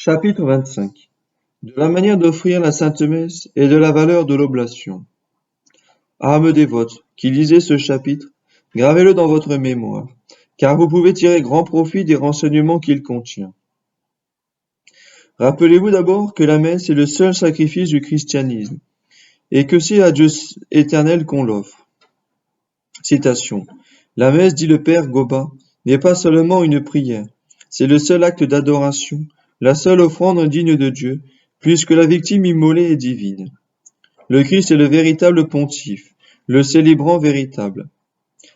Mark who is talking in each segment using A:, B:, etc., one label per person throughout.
A: Chapitre 25. De la manière d'offrir la Sainte Messe et de la valeur de l'oblation. Âmes dévotes, qui lisez ce chapitre, gravez-le dans votre mémoire, car vous pouvez tirer grand profit des renseignements qu'il contient. Rappelez-vous d'abord que la messe est le seul sacrifice du christianisme, et que c'est à Dieu éternel qu'on l'offre. Citation. La messe, dit le père Goba, n'est pas seulement une prière, c'est le seul acte d'adoration, la seule offrande digne de Dieu, puisque la victime immolée est divine. Le Christ est le véritable pontife, le célébrant véritable.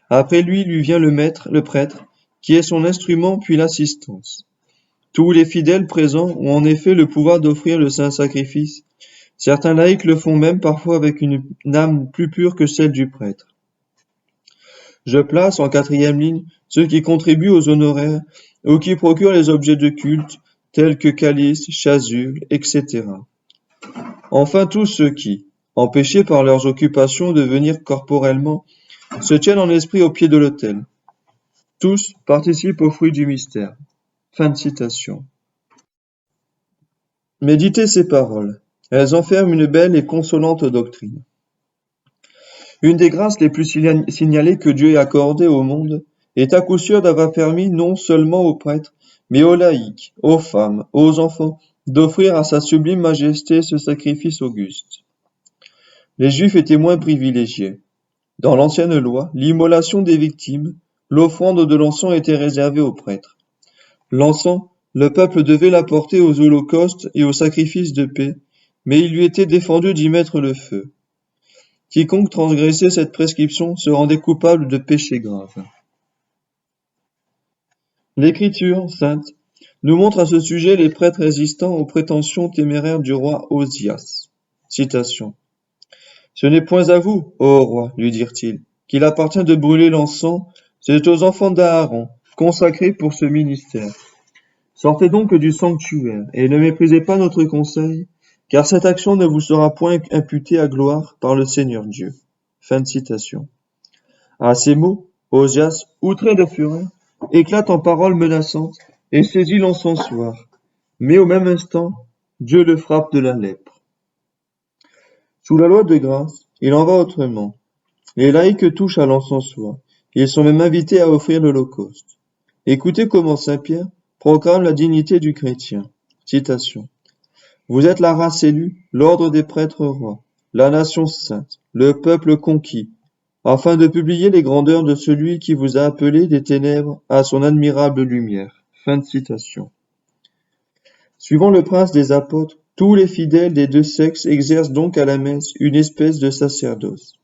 A: Après lui vient le maître, le prêtre, qui est son instrument puis l'assistance. Tous les fidèles présents ont en effet le pouvoir d'offrir le saint sacrifice. Certains laïcs le font même parfois avec une âme plus pure que celle du prêtre. Je place en quatrième ligne ceux qui contribuent aux honoraires ou qui procurent les objets de culte, tels que calices, chasubles, etc. Enfin tous ceux qui, empêchés par leurs occupations de venir corporellement, se tiennent en esprit au pied de l'autel. Tous participent au fruit du mystère. Fin de citation. Méditez ces paroles. Elles enferment une belle et consolante doctrine. Une des grâces les plus signalées que Dieu ait accordées au monde est à coup sûr d'avoir permis non seulement aux prêtres, mais aux laïcs, aux femmes, aux enfants, d'offrir à sa sublime majesté ce sacrifice auguste. Les Juifs étaient moins privilégiés. Dans l'ancienne loi, l'immolation des victimes, l'offrande de l'encens était réservée aux prêtres. L'encens, le peuple devait l'apporter aux holocaustes et aux sacrifices de paix, mais il lui était défendu d'y mettre le feu. Quiconque transgressait cette prescription se rendait coupable de péchés graves. L'Écriture sainte nous montre à ce sujet les prêtres résistant aux prétentions téméraires du roi Osias. Citation. « Ce n'est point à vous, ô roi, lui dirent-ils, qu'il appartient de brûler l'encens, c'est aux enfants d'Aaron, consacrés pour ce ministère. Sortez donc du sanctuaire, et ne méprisez pas notre conseil, car cette action ne vous sera point imputée à gloire par le Seigneur Dieu. » Fin de citation. À ces mots, Osias, outré de fureur, éclate en paroles menaçantes et saisit l'encensoir. Mais au même instant, Dieu le frappe de la lèpre. Sous la loi de grâce, il en va autrement. Les laïcs touchent à l'encensoir. Ils sont même invités à offrir l'Holocauste. Écoutez comment Saint Pierre proclame la dignité du chrétien. Citation. Vous êtes la race élue, l'ordre des prêtres rois, la nation sainte, le peuple conquis, afin de publier les grandeurs de celui qui vous a appelé des ténèbres à son admirable lumière. Fin de citation. Suivant le prince des apôtres, tous les fidèles des deux sexes exercent donc à la messe une espèce de sacerdoce.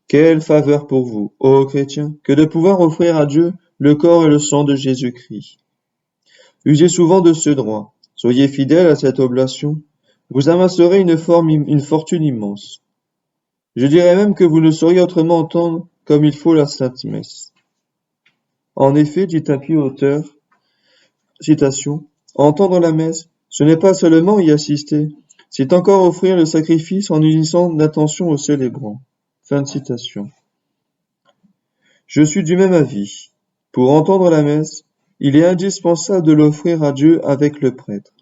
A: Quelle faveur pour vous, ô chrétiens, que de pouvoir offrir à Dieu le corps et le sang de Jésus-Christ. Usez souvent de ce droit, soyez fidèles à cette oblation, vous amasserez une fortune immense. Je dirais même que vous ne sauriez autrement entendre comme il faut la Sainte Messe. En effet, dit un pieux auteur, citation, entendre la messe, ce n'est pas seulement y assister, c'est encore offrir le sacrifice en unissant l'attention au célébrant. Fin de citation. Je suis du même avis. Pour entendre la messe, il est indispensable de l'offrir à Dieu avec le prêtre.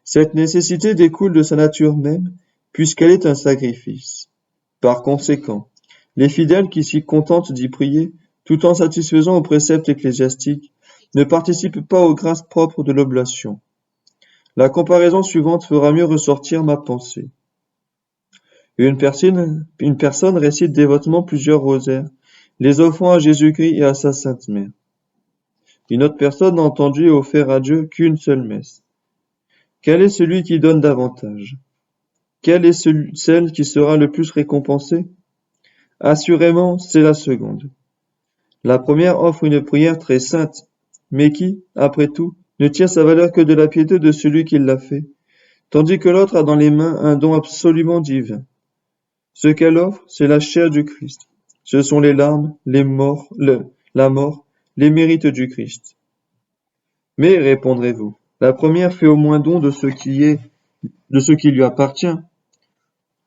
A: Cette nécessité découle de sa nature même, puisqu'elle est un sacrifice. Par conséquent, les fidèles qui s'y contentent d'y prier, tout en satisfaisant aux préceptes ecclésiastiques, ne participent pas aux grâces propres de l'oblation. La comparaison suivante fera mieux ressortir ma pensée. Une personne récite dévotement plusieurs rosaires, les offrant à Jésus-Christ et à sa Sainte Mère. Une autre personne n'a entendu et offert à Dieu qu'une seule messe. Quel est celui qui donne davantage? Quelle est celle qui sera le plus récompensée? Assurément, c'est la seconde. La première offre une prière très sainte, mais qui, après tout, ne tient sa valeur que de la piété de celui qui l'a fait, tandis que l'autre a dans les mains un don absolument divin. Ce qu'elle offre, c'est la chair du Christ. Ce sont les larmes, la mort, les mérites du Christ. Mais, répondrez-vous, la première fait au moins don de ce qui lui appartient.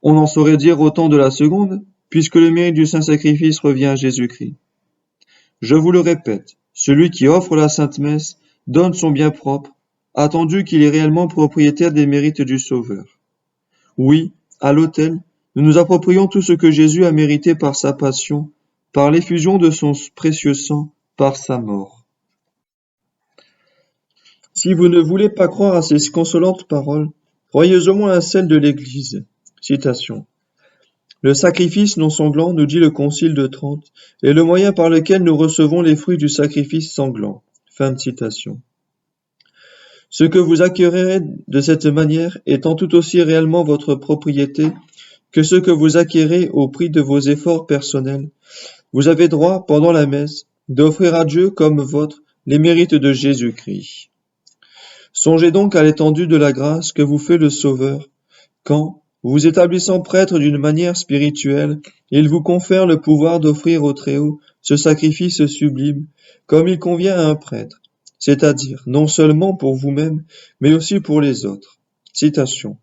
A: On en saurait dire autant de la seconde, puisque le mérite du saint sacrifice revient à Jésus-Christ. Je vous le répète, celui qui offre la sainte messe donne son bien propre, attendu qu'il est réellement propriétaire des mérites du Sauveur. Oui, à l'autel, nous nous approprions tout ce que Jésus a mérité par sa passion, par l'effusion de son précieux sang, par sa mort. Si vous ne voulez pas croire à ces consolantes paroles, croyez au moins à celles de l'Église. Citation. Le sacrifice non sanglant, nous dit le Concile de Trente, est le moyen par lequel nous recevons les fruits du sacrifice sanglant. Fin de citation. Ce que vous acquérez de cette manière étant tout aussi réellement votre propriété que ce que vous acquérez au prix de vos efforts personnels, vous avez droit, pendant la messe, d'offrir à Dieu comme vôtre les mérites de Jésus-Christ. Songez donc à l'étendue de la grâce que vous fait le Sauveur, quand, vous établissant prêtre d'une manière spirituelle, il vous confère le pouvoir d'offrir au Très-Haut ce sacrifice sublime, comme il convient à un prêtre, c'est-à-dire non seulement pour vous-même, mais aussi pour les autres. Citation.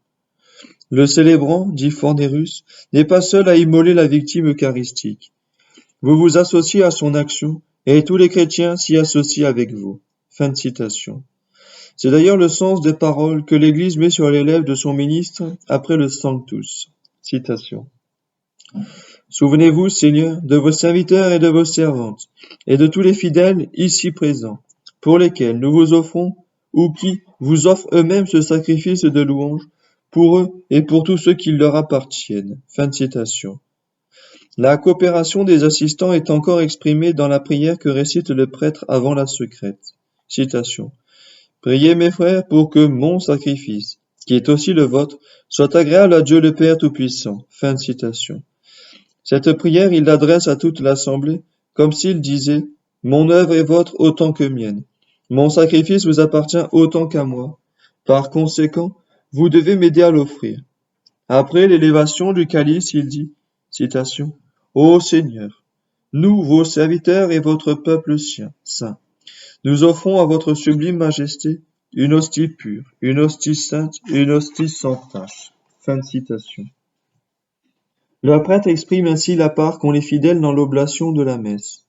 A: Le célébrant, dit Fornérus, n'est pas seul à immoler la victime eucharistique. Vous vous associez à son action, et tous les chrétiens s'y associent avec vous. Fin de citation. C'est d'ailleurs le sens des paroles que l'Église met sur les lèvres de son ministre après le Sanctus. Citation. Souvenez-vous, Seigneur, de vos serviteurs et de vos servantes, et de tous les fidèles ici présents, pour lesquels nous vous offrons, ou qui vous offrent eux-mêmes ce sacrifice de louange, pour eux et pour tous ceux qui leur appartiennent. Fin de citation. La coopération des assistants est encore exprimée dans la prière que récite le prêtre avant la secrète. Citation. Priez mes frères pour que mon sacrifice, qui est aussi le vôtre, soit agréable à Dieu le Père Tout-Puissant. Fin de citation. Cette prière, il l'adresse à toute l'assemblée, comme s'il disait « Mon œuvre est vôtre autant que mienne. Mon sacrifice vous appartient autant qu'à moi. Par conséquent, vous devez m'aider à l'offrir. » Après l'élévation du calice, il dit, citation, « Ô Seigneur, nous, vos serviteurs et votre peuple saint, nous offrons à votre sublime majesté une hostie pure, une hostie sainte, une hostie sans tache. » Fin de citation. Le prêtre exprime ainsi la part qu'ont les fidèles dans l'oblation de la messe.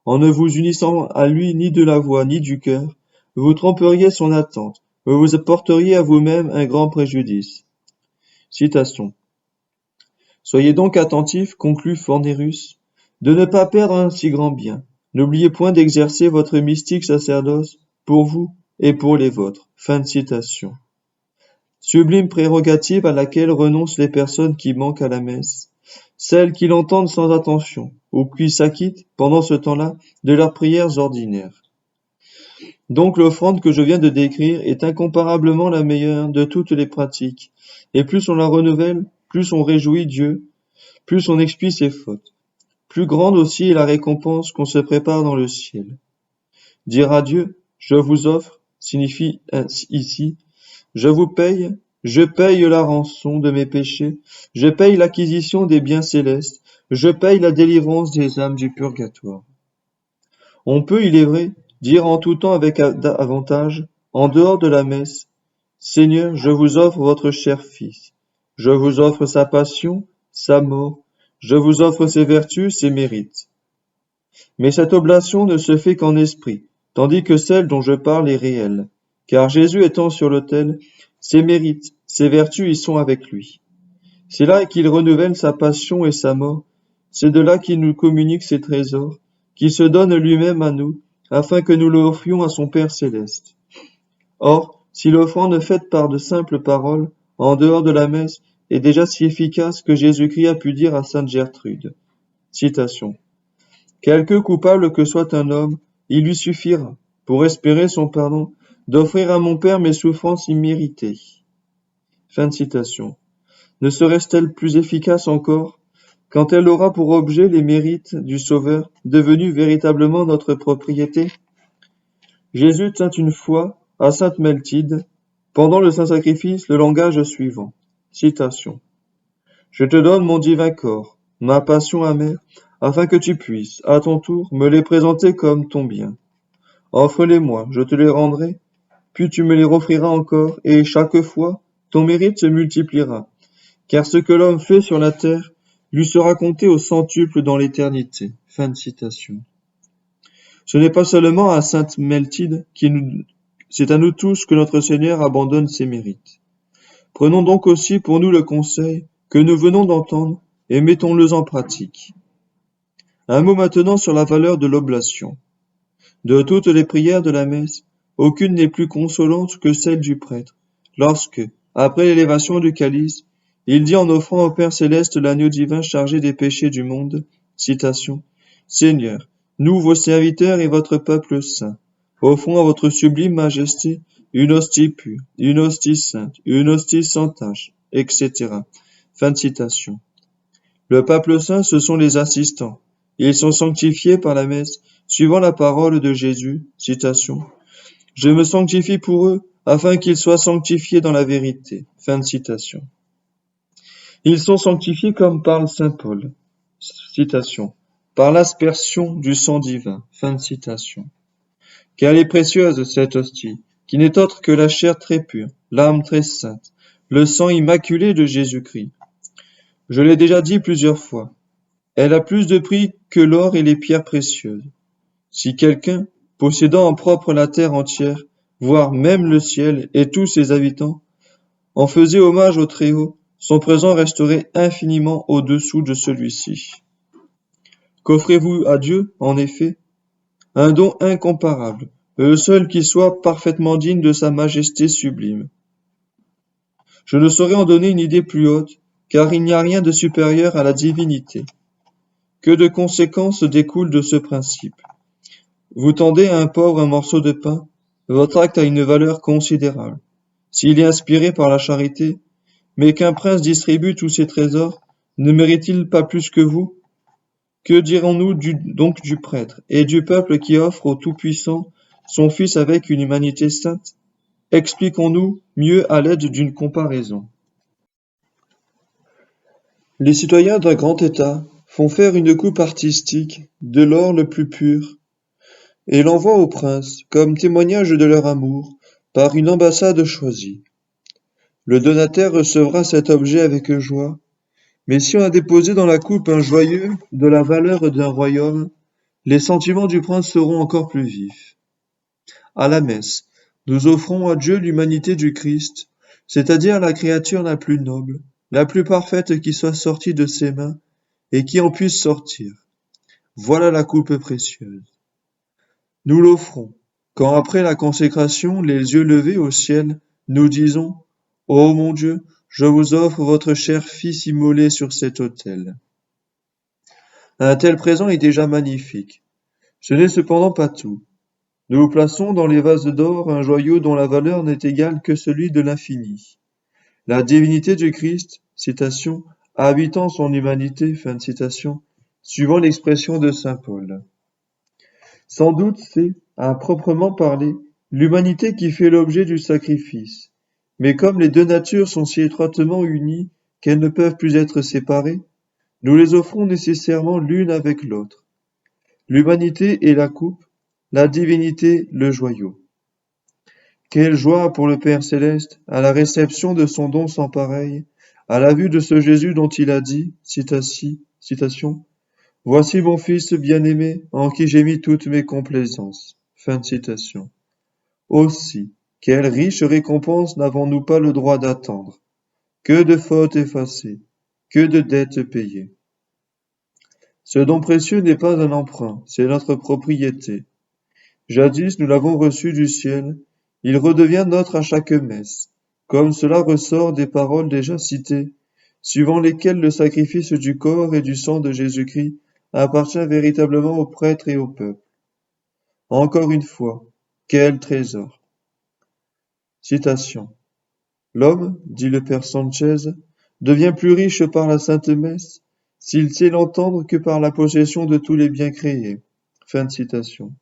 A: En ne vous unissant à lui ni de la voix ni du cœur, vous tromperiez son attente, vous vous apporteriez à vous-même un grand préjudice. Citation. Soyez donc attentifs, conclut Fornérus, de ne pas perdre un si grand bien. N'oubliez point d'exercer votre mystique sacerdoce pour vous et pour les vôtres. Fin de citation. Sublime prérogative à laquelle renoncent les personnes qui manquent à la messe, celles qui l'entendent sans attention, ou qui s'acquittent, pendant ce temps-là, de leurs prières ordinaires. Donc l'offrande que je viens de décrire est incomparablement la meilleure de toutes les pratiques, et plus on la renouvelle, plus on réjouit Dieu, plus on expie ses fautes. Plus grande aussi est la récompense qu'on se prépare dans le ciel. Dire à Dieu, je vous offre, signifie ici, je vous paye, je paye la rançon de mes péchés, je paye l'acquisition des biens célestes, je paye la délivrance des âmes du purgatoire. On peut, il est vrai, dire en tout temps avec avantage, en dehors de la messe, Seigneur, je vous offre votre cher Fils, je vous offre sa passion, sa mort, je vous offre ses vertus, ses mérites. Mais cette oblation ne se fait qu'en esprit, tandis que celle dont je parle est réelle, car Jésus étant sur l'autel, ses mérites, ses vertus y sont avec lui. C'est là qu'il renouvelle sa passion et sa mort, c'est de là qu'il nous communique ses trésors, qu'il se donne lui-même à nous, afin que nous l'offrions à son Père céleste. Or, si l'offrande faite par de simples paroles, en dehors de la messe, est déjà si efficace que Jésus-Christ a pu dire à sainte Gertrude. Citation. Quelque coupable que soit un homme, il lui suffira, pour espérer son pardon, d'offrir à mon Père mes souffrances imméritées. Fin de citation. Ne serait-elle plus efficace encore quand elle aura pour objet les mérites du Sauveur, devenus véritablement notre propriété? Jésus tint une fois, à sainte Meltide, pendant le saint sacrifice, le langage suivant. Citation. Je te donne mon divin corps, ma passion amère, afin que tu puisses, à ton tour, me les présenter comme ton bien. Offre-les-moi, je te les rendrai, puis tu me les offriras encore, et chaque fois, ton mérite se multipliera, car ce que l'homme fait sur la terre lui sera compté au centuple dans l'éternité. Fin de citation. Ce n'est pas seulement à sainte Meltide c'est à nous tous que notre Seigneur abandonne ses mérites. Prenons donc aussi pour nous le conseil que nous venons d'entendre et mettons-le en pratique. Un mot maintenant sur la valeur de l'oblation. De toutes les prières de la messe, aucune n'est plus consolante que celle du prêtre, lorsque, après l'élévation du calice, il dit en offrant au Père céleste l'agneau divin chargé des péchés du monde, citation, Seigneur, nous, vos serviteurs et votre peuple saint, offrons à votre sublime majesté une hostie pure, une hostie sainte, une hostie sans tache, etc. Fin de citation. Le peuple saint, ce sont les assistants. Ils sont sanctifiés par la messe, suivant la parole de Jésus, citation. Je me sanctifie pour eux, afin qu'ils soient sanctifiés dans la vérité. Fin de citation. Ils sont sanctifiés comme parle saint Paul. Citation. Par l'aspersion du sang divin. Fin de citation. Car elle est précieuse, cette hostie, qui n'est autre que la chair très pure, l'âme très sainte, le sang immaculé de Jésus-Christ. Je l'ai déjà dit plusieurs fois. Elle a plus de prix que l'or et les pierres précieuses. Si quelqu'un, possédant en propre la terre entière, voire même le ciel et tous ses habitants, en faisait hommage au Très-Haut, son présent resterait infiniment au-dessous de celui-ci. Qu'offrez-vous à Dieu, en effet? Un don incomparable, le seul qui soit parfaitement digne de sa majesté sublime. Je ne saurais en donner une idée plus haute, car il n'y a rien de supérieur à la divinité. Que de conséquences découlent de ce principe? Vous tendez à un pauvre un morceau de pain, votre acte a une valeur considérable. S'il est inspiré par la charité, mais qu'un prince distribue tous ses trésors, ne mérite-t-il pas plus que vous? Que dirons-nous donc du prêtre et du peuple qui offre au Tout-Puissant son Fils avec une humanité sainte? Expliquons-nous mieux à l'aide d'une comparaison. Les citoyens d'un grand État font faire une coupe artistique de l'or le plus pur et l'envoient au prince comme témoignage de leur amour par une ambassade choisie. Le donataire recevra cet objet avec joie, mais si on a déposé dans la coupe un joyeux de la valeur d'un royaume, les sentiments du prince seront encore plus vifs. À la messe, nous offrons à Dieu l'humanité du Christ, c'est-à-dire la créature la plus noble, la plus parfaite qui soit sortie de ses mains et qui en puisse sortir. Voilà la coupe précieuse. Nous l'offrons, quand après la consécration, les yeux levés au ciel, nous disons « Ô mon Dieu, je vous offre votre cher Fils immolé sur cet autel. » Un tel présent est déjà magnifique. Ce n'est cependant pas tout. Nous plaçons dans les vases d'or un joyau dont la valeur n'est égale que celui de l'infini. La divinité du Christ, citation, habitant son humanité, fin de citation, suivant l'expression de saint Paul. Sans doute c'est, à proprement parler, l'humanité qui fait l'objet du sacrifice. Mais comme les deux natures sont si étroitement unies qu'elles ne peuvent plus être séparées, nous les offrons nécessairement l'une avec l'autre. L'humanité est la coupe, la divinité le joyau. Quelle joie pour le Père céleste à la réception de son don sans pareil, à la vue de ce Jésus dont il a dit, citation, « Voici mon Fils bien-aimé, en qui j'ai mis toutes mes complaisances. » Fin de citation. Aussi, quelle riche récompense n'avons-nous pas le droit d'attendre? Que de fautes effacées, que de dettes payées. Ce don précieux n'est pas un emprunt, c'est notre propriété. Jadis nous l'avons reçu du ciel, il redevient nôtre à chaque messe, comme cela ressort des paroles déjà citées, suivant lesquelles le sacrifice du corps et du sang de Jésus-Christ appartient véritablement aux prêtres et au peuple. Encore une fois, quel trésor! Citation. L'homme, dit le père Sanchez, devient plus riche par la Sainte Messe s'il sait l'entendre que par la possession de tous les biens créés. Fin de citation.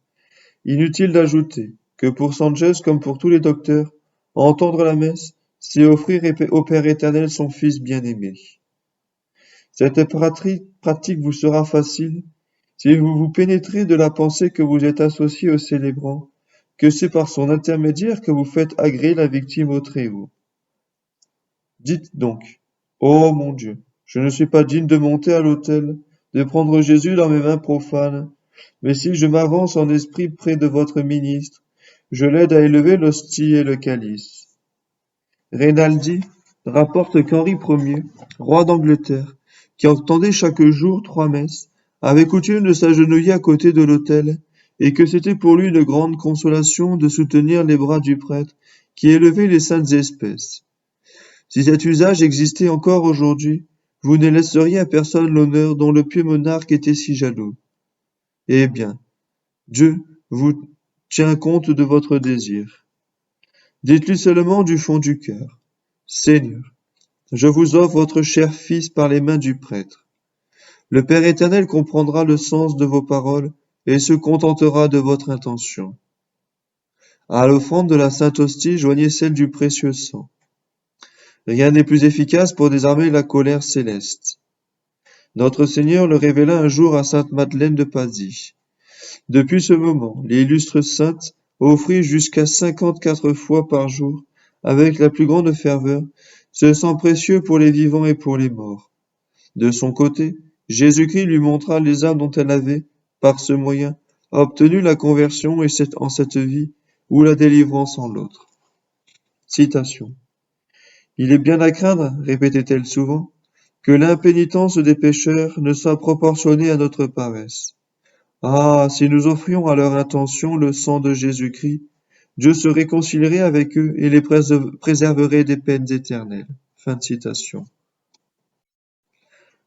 A: Inutile d'ajouter que pour Sanchez comme pour tous les docteurs, entendre la messe, c'est offrir au Père éternel son Fils bien-aimé. Cette pratique vous sera facile si vous vous pénétrez de la pensée que vous êtes associé au célébrant, que c'est par son intermédiaire que vous faites agréer la victime au Très-Haut. Dites donc, ô mon Dieu, je ne suis pas digne de monter à l'autel, de prendre Jésus dans mes mains profanes, mais si je m'avance en esprit près de votre ministre, je l'aide à élever l'hostie et le calice. Rinaldi rapporte qu'Henri Ier, roi d'Angleterre, qui entendait chaque jour 3 messes, avait coutume de s'agenouiller à côté de l'autel, et que c'était pour lui une grande consolation de soutenir les bras du prêtre qui élevait les saintes espèces. Si cet usage existait encore aujourd'hui, vous ne laisseriez à personne l'honneur dont le pieux monarque était si jaloux. Eh bien, Dieu vous tient compte de votre désir. Dites-lui seulement du fond du cœur. Seigneur, je vous offre votre cher Fils par les mains du prêtre. Le Père éternel comprendra le sens de vos paroles et se contentera de votre intention. À l'offrande de la Sainte Hostie, joignez celle du précieux sang. Rien n'est plus efficace pour désarmer la colère céleste. Notre Seigneur le révéla un jour à sainte Madeleine de Pasie. Depuis ce moment, l'illustre sainte offrit jusqu'à 54 fois par jour, avec la plus grande ferveur, ce sang précieux pour les vivants et pour les morts. De son côté, Jésus-Christ lui montra les âmes dont elle avait, par ce moyen, obtenu la conversion et en cette vie, ou la délivrance en l'autre. Citation. Il est bien à craindre, répétait-elle souvent, que l'impénitence des pécheurs ne soit proportionnée à notre paresse. Ah, si nous offrions à leur intention le sang de Jésus-Christ, Dieu se réconcilierait avec eux et les préserverait des peines éternelles. Fin de citation.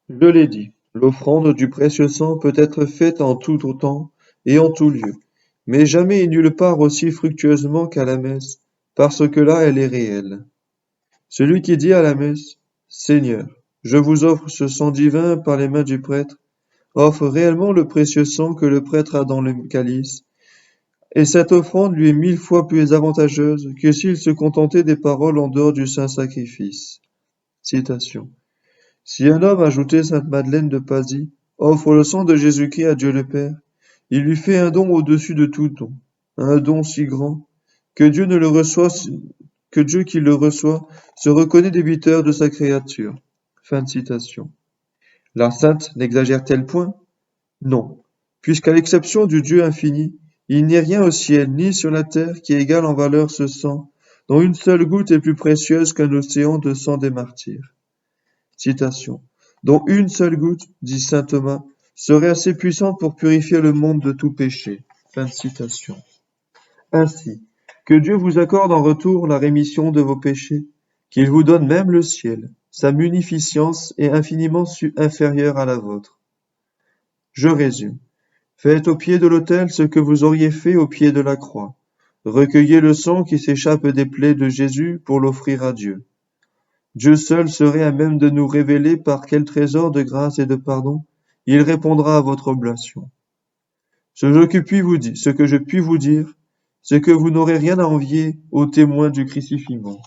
A: Je l'ai dit, l'offrande du précieux sang peut être faite en tout temps et en tout lieu, mais jamais et nulle part aussi fructueusement qu'à la messe, parce que là elle est réelle. Celui qui dit à la messe, Seigneur, je vous offre ce sang divin par les mains du prêtre, offre réellement le précieux sang que le prêtre a dans le calice, et cette offrande lui est 1000 fois plus avantageuse que s'il se contentait des paroles en dehors du saint sacrifice. Citation. Si un homme, ajoutait sainte Madeleine de Pasie, offre le sang de Jésus-Christ à Dieu le Père, il lui fait un don au-dessus de tout don, un don si grand que Dieu qui le reçoit se reconnaît débiteur de sa créature. Fin de citation. La sainte n'exagère-t-elle point? Non, puisqu'à l'exception du Dieu infini, il n'y a rien au ciel ni sur la terre qui égale en valeur ce sang, dont une seule goutte est plus précieuse qu'un océan de sang des martyrs. Citation. Dont une seule goutte, dit saint Thomas, serait assez puissante pour purifier le monde de tout péché. Fin de citation. Ainsi, que Dieu vous accorde en retour la rémission de vos péchés, qu'il vous donne même le ciel, sa munificence est infiniment inférieure à la vôtre. Je résume. Faites au pied de l'autel ce que vous auriez fait au pied de la croix. Recueillez le sang qui s'échappe des plaies de Jésus pour l'offrir à Dieu. Dieu seul serait à même de nous révéler par quel trésor de grâce et de pardon il répondra à votre oblation. Ce que je puis vous dire, c'est que vous n'aurez rien à envier aux témoins du crucifixion.